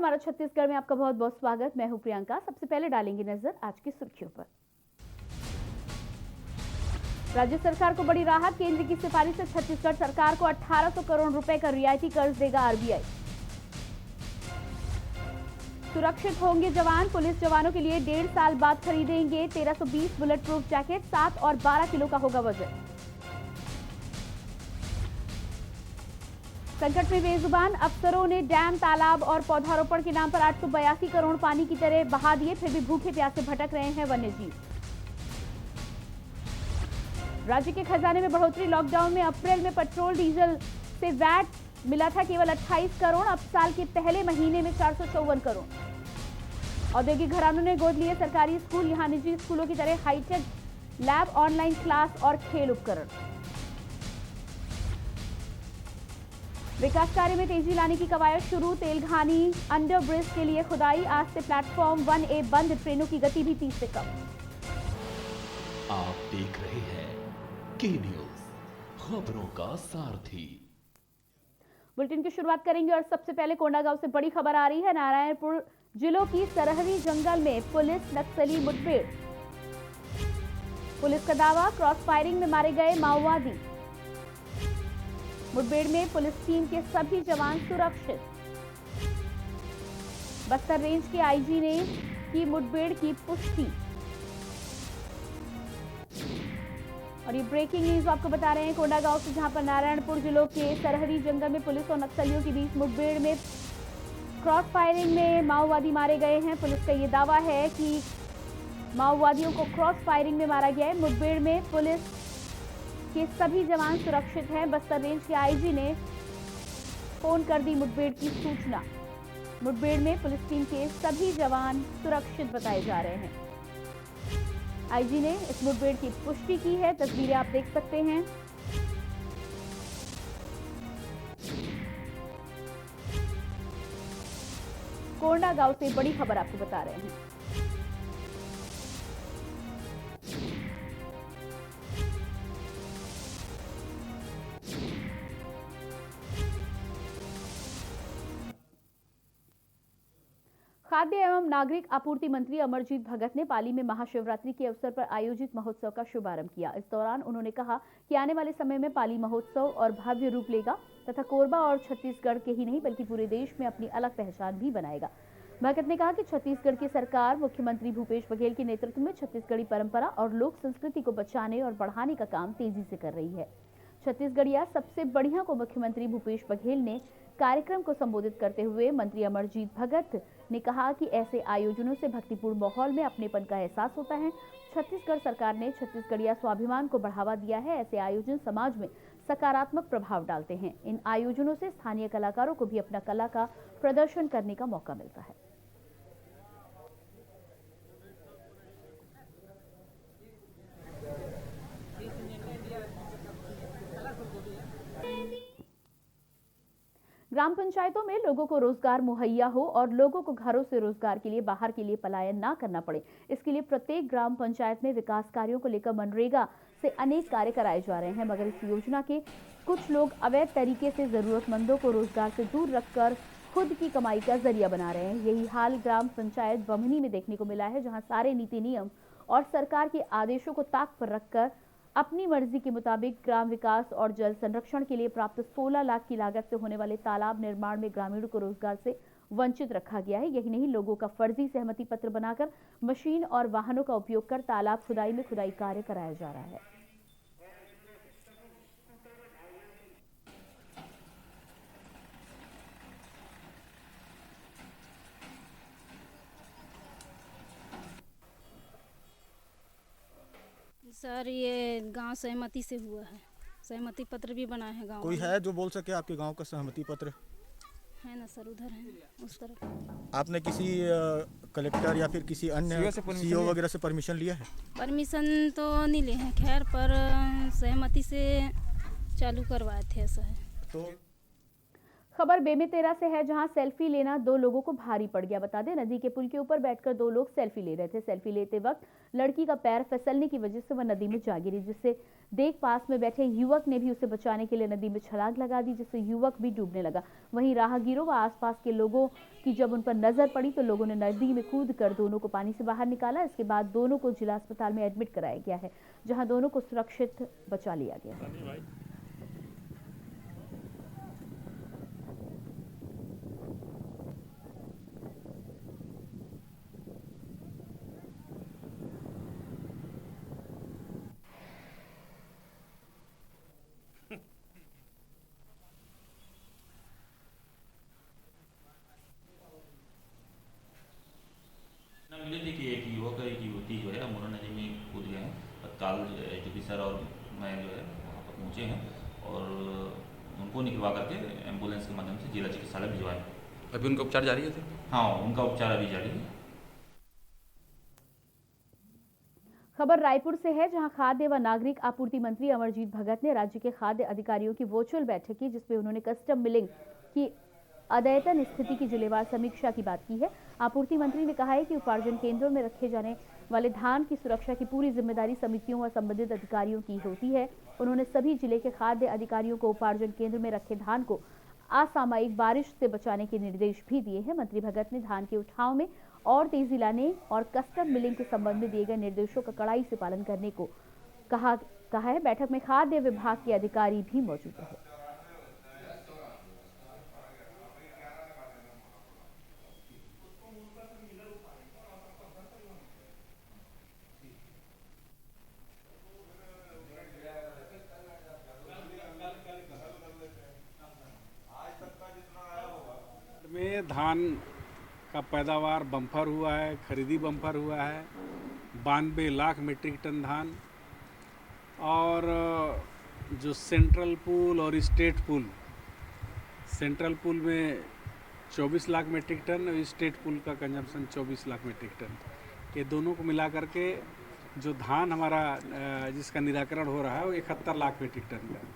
हमारा छत्तीसगढ़ में आपका बहुत बहुत स्वागत। मैं हूं प्रियंका। सबसे पहले डालेंगे नजर आज की सुर्खियों पर। राज्य सरकार को बड़ी राहत। केंद्र की सिफारिश से छत्तीसगढ़ सरकार को 1800 करोड़ रुपए का रियायती कर्ज देगा आरबीआई। सुरक्षित होंगे जवान। पुलिस जवानों के लिए 1.5 साल बाद खरीदेंगे 1320 बुलेट प्रूफ जैकेट। 7 और 12 किलो का होगा वजन। संकट में बेजुबान। अफसरों ने डैम, तालाब और पौधारोपण के नाम पर 882 करोड़ पानी की तरह बहा दिए, फिर भी भूखे प्यासे भटक रहे हैं वन्यजीव। राज्य के खजाने में बढ़ोतरी। लॉकडाउन में अप्रैल में पेट्रोल डीजल से वैट मिला था केवल 28 करोड़, अब साल के पहले महीने में 454 करोड़। औद्योगिक घरानों ने गोद लिए सरकारी स्कूल। यहां निजी स्कूलों की तरह हाईटेक लैब, ऑनलाइन क्लास और खेल उपकरण। विकास कार्य में तेजी लाने की कवायद शुरू। तेलघानी अंडर ब्रिज के लिए खुदाई। आज से प्लेटफॉर्म 1A बंद। ट्रेनों की गति भी 30 से कम। आप देख रहे हैं के न्यूज, खबरों का सारथी। बुलेटिन की शुरुआत करेंगे और सबसे पहले कोंडागांव से बड़ी खबर आ रही है। नारायणपुर जिलों की सरहदी जंगल में पुलिस नक्सली मुठभेड़। पुलिस का दावा, क्रॉस फायरिंग में मारे गए माओवादी। मुठभेड़ में पुलिस टीम के सभी जवान सुरक्षित। बस्तर रेंज के आईजी ने की मुठभेड़ की पुष्टि। और ये ब्रेकिंग न्यूज आपको बता रहे हैं कोंडागांव से, जहां पर नारायणपुर जिलों के सरहदी जंगल में पुलिस और नक्सलियों के बीच मुठभेड़ में क्रॉस फायरिंग में माओवादी मारे गए हैं। पुलिस का ये दावा है कि माओवादियों को क्रॉस फायरिंग में मारा गया है। मुठभेड़ में पुलिस के सभी जवान सुरक्षित हैं। बस्तर रेंज के आईजी ने फोन कर दी मुठभेड़ की सूचना। मुठभेड़ में पुलिस टीम के सभी जवान सुरक्षित बताए जा रहे हैं। आईजी ने इस मुठभेड़ की पुष्टि की है। तस्वीरें आप देख सकते हैं। कोंडागांव से बड़ी खबर आपको बता रहे हैं। खाद्य एवं नागरिक आपूर्ति मंत्री अमरजीत भगत ने पाली में महाशिवरात्रि के अवसर पर आयोजित महोत्सव का शुभारंभ किया। इस दौरान उन्होंने कहा कि आने वाले समय में पाली महोत्सव और भव्य रूप लेगा तथा कोरबा और छत्तीसगढ़ के ही नहीं बल्कि पूरे देश में अपनी अलग पहचान भी बनाएगा। भगत ने कहा कि छत्तीसगढ़ की सरकार मुख्यमंत्री भूपेश बघेल के नेतृत्व में छत्तीसगढ़ी परंपरा और लोक संस्कृति को बचाने और बढ़ाने का काम तेजी से कर रही है। छत्तीसगढ़िया सबसे बढ़िया को मुख्यमंत्री भूपेश बघेल ने कार्यक्रम को संबोधित करते हुए मंत्री अमरजीत भगत ने कहा कि ऐसे आयोजनों से भक्तिपूर्ण माहौल में अपनेपन का एहसास होता है। छत्तीसगढ़ सरकार ने छत्तीसगढ़िया स्वाभिमान को बढ़ावा दिया है। ऐसे आयोजन समाज में सकारात्मक प्रभाव डालते हैं। इन आयोजनों से स्थानीय कलाकारों को भी अपना कला का प्रदर्शन करने का मौका मिलता है। ग्राम पंचायतों में लोगों को रोजगार मुहैया हो और लोगों को घरों से रोजगार के लिए बाहर के लिए पलायन ना करना पड़े, इसके लिए प्रत्येक ग्राम पंचायत में विकास कार्यों को लेकर मनरेगा से अनेक कार्य कराए जा रहे हैं। मगर इस योजना के कुछ लोग अवैध तरीके से जरूरतमंदों को रोजगार से दूर रखकर खुद की कमाई का जरिया बना रहे हैं। यही हाल ग्राम पंचायत बमनी में देखने को मिला है, जहां सारे नीति नियम और सरकार के आदेशों को ताक पर रखकर अपनी मर्जी के मुताबिक ग्राम विकास और जल संरक्षण के लिए प्राप्त 16 लाख की लागत से होने वाले तालाब निर्माण में ग्रामीणों को रोजगार से वंचित रखा गया है। यही नहीं, लोगों का फर्जी सहमति पत्र बनाकर मशीन और वाहनों का उपयोग कर तालाब खुदाई में खुदाई कार्य कराया जा रहा है। सर, ये गांव सहमति से हुआ है। सहमति पत्र भी बना है गांव। कोई है जो बोल सके आपके गांव का सहमति पत्र? है ना सर, उधर है उस तरफ। आपने किसी कलेक्टर या फिर किसी अन्य सीईओ वगैरह से परमिशन लिया है? परमिशन तो नहीं लिए हैं खैर, पर सहमति से चालू करवाए थे, ऐसा है। तो खबर बेमेतरा से है, जहां सेल्फी लेना दो लोगों को भारी पड़ गया। बता दें, नदी के पुल के ऊपर बैठकर दो लोग सेल्फी ले रहे थे। सेल्फी लेते वक्त लड़की का पैर फिसलने की वजह से वह नदी में जा गिरी, जिससे देख पास में बैठे युवक ने भी उसे बचाने के लिए नदी में छलांग लगा दी, जिससे युवक भी डूबने लगा। वहीं राहगीरों व आसपास के लोगों की जब उन पर नजर पड़ी तो लोगों ने नदी में कूदकर दोनों को पानी से बाहर निकाला। इसके बाद दोनों को जिला अस्पताल में एडमिट कराया गया है, जहां दोनों को सुरक्षित बचा लिया गया है। मिली थी कि एक युवक एक युवती जो है अमूरा नदी में कूद गए हैं। तत्काल एसडीपी सर और मैं जो है वहाँ पर पहुँचे हैं और उनको निकलवा करके एम्बुलेंस के माध्यम से जिला चिकित्सालय भिजवाया। अभी उनका उपचार जारी है सर? हाँ, उनका उपचार अभी जारी है। खबर रायपुर से है, जहां खाद्य व नागरिक आपूर्ति मंत्री अमरजीत भगत ने राज्य के खाद्य अधिकारियों की वर्चुअल बैठक की, जिसमें उन्होंने कस्टम मिलिंग की अद्यतन स्थिति की जिलेवार समीक्षा की बात की है। आपूर्ति मंत्री ने कहा है कि उपार्जन केंद्रों में रखे जाने वाले धान की सुरक्षा की पूरी जिम्मेदारी समितियों व संबंधित अधिकारियों की होती है। उन्होंने सभी जिले के खाद्य अधिकारियों को उपार्जन केंद्र में रखे धान को असामयिक बारिश से बचाने के निर्देश भी दिए हैं। मंत्री भगत ने धान के उठाव में और तेजी लाने और कस्टम मिलिंग के संबंध में दिए गए निर्देशों का कड़ाई से पालन करने को कहा है। बैठक में खाद्य विभाग के अधिकारी भी मौजूद रहे। में धान का पैदावार बम्पर हुआ है, खरीदी बम्पर हुआ है, 92 लाख मीट्रिक टन धान। और जो सेंट्रल पूल और स्टेट पूल, सेंट्रल पूल में 24 लाख मीट्रिक टन और स्टेट पूल का कंजम्पशन 24 लाख मीट्रिक टन। ये दोनों को मिला करके जो धान हमारा जिसका निराकरण हो रहा है वो 71 लाख मीट्रिक टन का।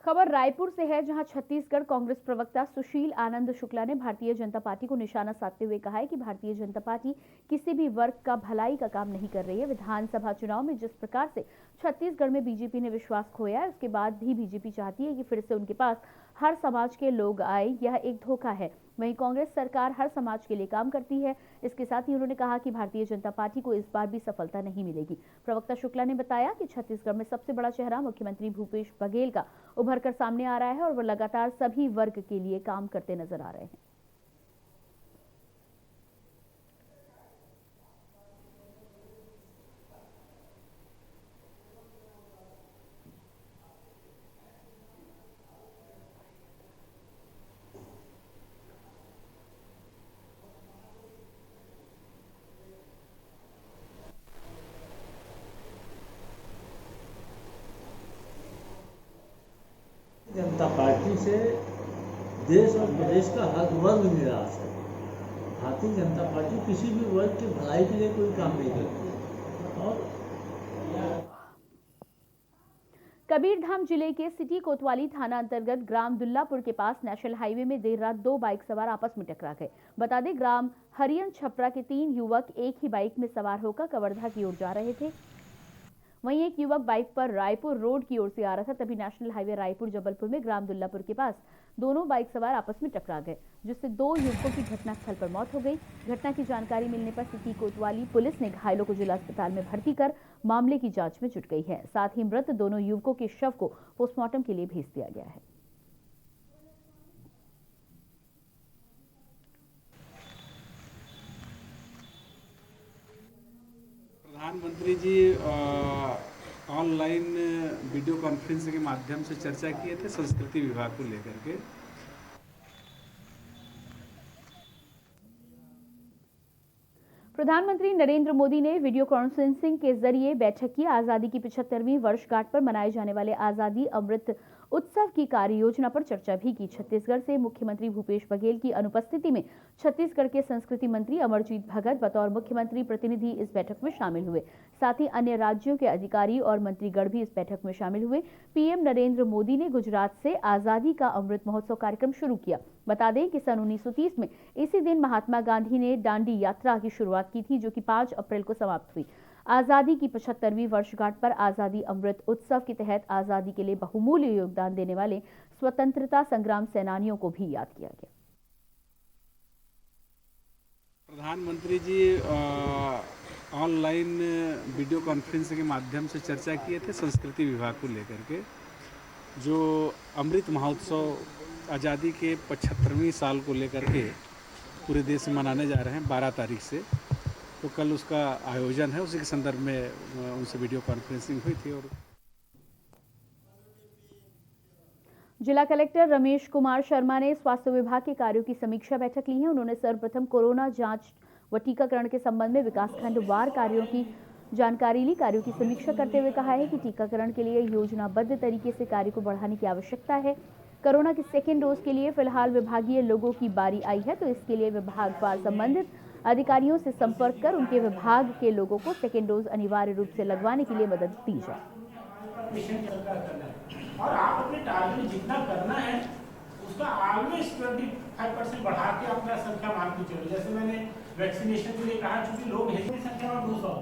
खबर रायपुर से है, जहां छत्तीसगढ़ कांग्रेस प्रवक्ता सुशील आनंद शुक्ला ने भारतीय जनता पार्टी को निशाना साधते हुए कहा है कि भारतीय जनता पार्टी किसी भी वर्ग का भलाई का काम नहीं कर रही है। विधानसभा चुनाव में जिस प्रकार से छत्तीसगढ़ में बीजेपी ने विश्वास खोया है, उसके बाद भी बीजेपी चाहती है कि फिर से उनके पास हर समाज के लोग आए। यह एक धोखा है। वहीं कांग्रेस सरकार हर समाज के लिए काम करती है। इसके साथ ही उन्होंने कहा कि भारतीय जनता पार्टी को इस बार भी सफलता नहीं मिलेगी। प्रवक्ता शुक्ला ने बताया कि छत्तीसगढ़ में सबसे बड़ा चेहरा मुख्यमंत्री भूपेश बघेल का उभर कर सामने आ रहा है और वह लगातार सभी वर्ग के लिए काम करते नजर आ रहे हैं। जनता पार्टी से देश और प्रदेश का हर वर्ग निराश है। भारतीय जनता पार्टी किसी भी वर्ग की भलाई के लिए कोई काम नहीं करती। और कबीरधाम जिले के सिटी कोतवाली थाना अंतर्गत ग्राम दुल्लापुर के पास नेशनल हाईवे में देर रात दो बाइक सवार आपस में टकरा गए। बता दें, ग्राम हरियन छपरा के 3 युवक एक ही बाइक में सवार होकर कवर्धा की ओर जा रहे थे। वहीं एक युवक बाइक पर रायपुर रोड की ओर से आ रहा था। तभी नेशनल हाईवे रायपुर जबलपुर में ग्राम दुल्लापुर के पास दोनों बाइक सवार आपस में टकरा गए, जिससे 2 युवकों की घटनास्थल पर मौत हो गई। घटना की जानकारी मिलने पर सिटी कोतवाली पुलिस ने घायलों को जिला अस्पताल में भर्ती कर मामले की जांच में जुट गई है। साथ ही मृत दोनों युवकों के शव को पोस्टमार्टम के लिए भेज दिया गया है। प्रधानमंत्री जी ऑनलाइन वीडियो कॉन्फ्रेंस के माध्यम से चर्चा किए थे संस्कृति विभाग को लेकर के। प्रधानमंत्री नरेंद्र मोदी ने वीडियो कॉन्फ्रेंसिंग के जरिए बैठक की। आजादी की 75वीं वर्षगांठ पर मनाए जाने वाले आजादी अमृत उत्सव की कार्य योजना पर चर्चा भी की। छत्तीसगढ़ से मुख्यमंत्री भूपेश बघेल की अनुपस्थिति में छत्तीसगढ़ के संस्कृति मंत्री अमरजीत भगत बतौर मुख्यमंत्री प्रतिनिधि इस बैठक में शामिल हुए। साथ ही अन्य राज्यों के अधिकारी और मंत्रीगण भी इस बैठक में शामिल हुए। पीएम नरेंद्र मोदी ने गुजरात से आजादी का अमृत महोत्सव कार्यक्रम शुरू किया। बता दें कि सन 1930 में इसी दिन महात्मा गांधी ने दांडी यात्रा की शुरुआत की थी, जो कि 5 अप्रैल को समाप्त हुई। आजादी की 75वीं वर्षगांठ पर आजादी अमृत उत्सव के तहत आजादी के लिए बहुमूल्य योगदान देने वाले स्वतंत्रता संग्राम सेनानियों को भी याद किया गया। प्रधानमंत्री जी ऑनलाइन वीडियो कॉन्फ्रेंसिंग के माध्यम से चर्चा किए थे संस्कृति विभाग को लेकर के, जो अमृत महोत्सव आज़ादी के 75वीं साल को लेकर के पूरे देश में मनाने जा रहे हैं 12 तारीख से। तो कल उसका आयोजन है, उसी के संदर्भ में उनसे वीडियो कॉन्फ्रेंसिंग हुई थी। और जिला कलेक्टर रमेश कुमार शर्मा ने स्वास्थ्य विभाग के कार्यों की समीक्षा बैठक ली है। उन्होंने सर्वप्रथम कोरोना जांच व टीकाकरण के संबंध में विकासखंड वार कार्यों की जानकारी ली। कार्यों की समीक्षा करते हुए कहा है कि टीकाकरण के लिए योजनाबद्ध तरीके से कार्य को बढ़ाने की आवश्यकता है। कोरोना के सेकेंड डोज के लिए फिलहाल विभागीय लोगों की बारी आई है, तो इसके लिए विभागवार संबंधित अधिकारियों से संपर्क कर उनके विभाग के लोगों को सेकेंड डोज अनिवार्य रूप से लगवाने के लिए मदद दी जाए। और आप अपने टारगेट जितना करना है उसका ऑलवेज 25% बढ़ा के अपना संख्या मान के चलो। जैसे मैंने वैक्सीनेशन के लिए कहा, क्योंकि लोग हेल्थ संख्या में 200।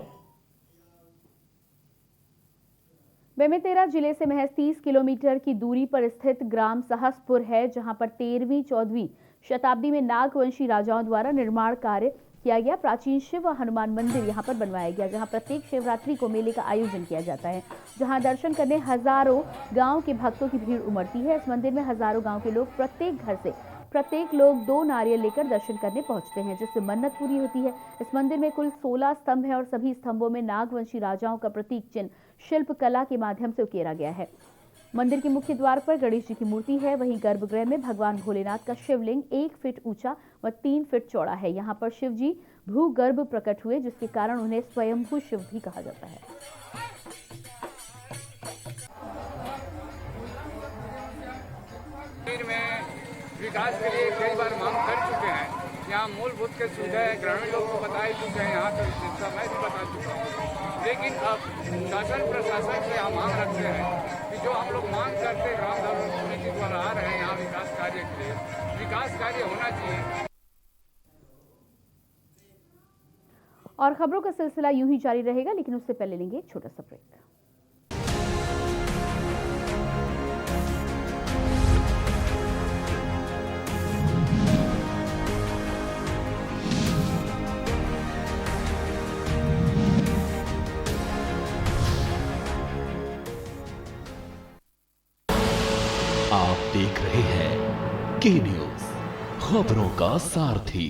बेमेतरा जिले से महज 30 किलोमीटर की दूरी पर स्थित ग्राम सहसपुर है, जहां पर 13वीं-14वीं शताब्दी में नागवंशी राजाओं द्वारा निर्माण कार्य किया गया प्राचीन शिव व हनुमान मंदिर यहां पर बनवाया गया, जहां प्रत्येक शिवरात्रि को मेले का आयोजन किया जाता है, जहां दर्शन करने हजारों गांव के भक्तों की भीड़ उमड़ती है। इस मंदिर में हजारों गांव के लोग प्रत्येक घर से प्रत्येक लोग 2 नारियल लेकर दर्शन करने पहुंचते हैं, जिससे मन्नत पूरी होती है। इस मंदिर में कुल 16 स्तंभ है और सभी स्तंभों में नागवंशी राजाओं का प्रतीक चिन्ह शिल्प कला के माध्यम से उकेरा गया है। मंदिर के मुख्य द्वार पर गणेश जी की मूर्ति है। वहीं गर्भगृह में भगवान भोलेनाथ का शिवलिंग 1 फीट ऊंचा व 3 फीट चौड़ा है। यहाँ पर शिव जी भूगर्भ प्रकट हुए, जिसके कारण उन्हें स्वयंभू शिव भी कहा जाता है। में विकास के लिए कई बार मांग कर चुके हैं। यहाँ मूलभूत के सुविधाएं ग्रामीण लोगों को बता ही चुके हैं, यहाँ तो मैं भी बता चुका हूँ। लेकिन अब शासन प्रशासन से हम मांग रखते हैं कि जो हम लोग मांग करते ग्राम डेवलपमेंट कमेटी द्वारा आ रहे हैं यहाँ विकास कार्य के लिए, विकास कार्य होना चाहिए। और खबरों का सिलसिला यूं ही जारी रहेगा, लेकिन उससे पहले लेंगे एक छोटा सा ब्रेक। आप देख रहे हैं के न्यूज, खबरों का सारथी।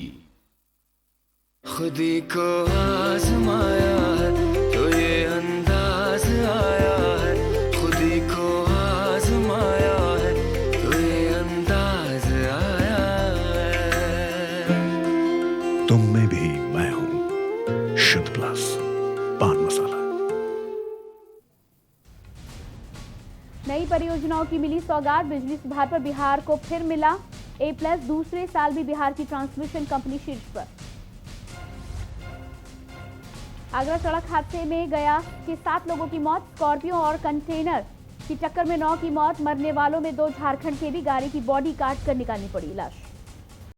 खुदी को आजमाया है तो ये अंदाज आया है, खुदी को आजमाया है तो ये अंदाज आया है। तुम में भी मैं हूं, शुद्ध प्लस पान मसाला। नई परियोजनाओं की मिली सौगात। बिजली सुधार पर बिहार को फिर मिला A+। दूसरे साल भी बिहार की ट्रांसमिशन कंपनी शीर्ष पर। आगरा सड़क हादसे में गया के 7 लोगों की मौत। स्कॉर्पियो और कंटेनर की टक्कर में 9 की मौत। मरने वालों में 2 झारखंड के भी। गाड़ी की बॉडी काट कर निकालनी पड़ी लाश।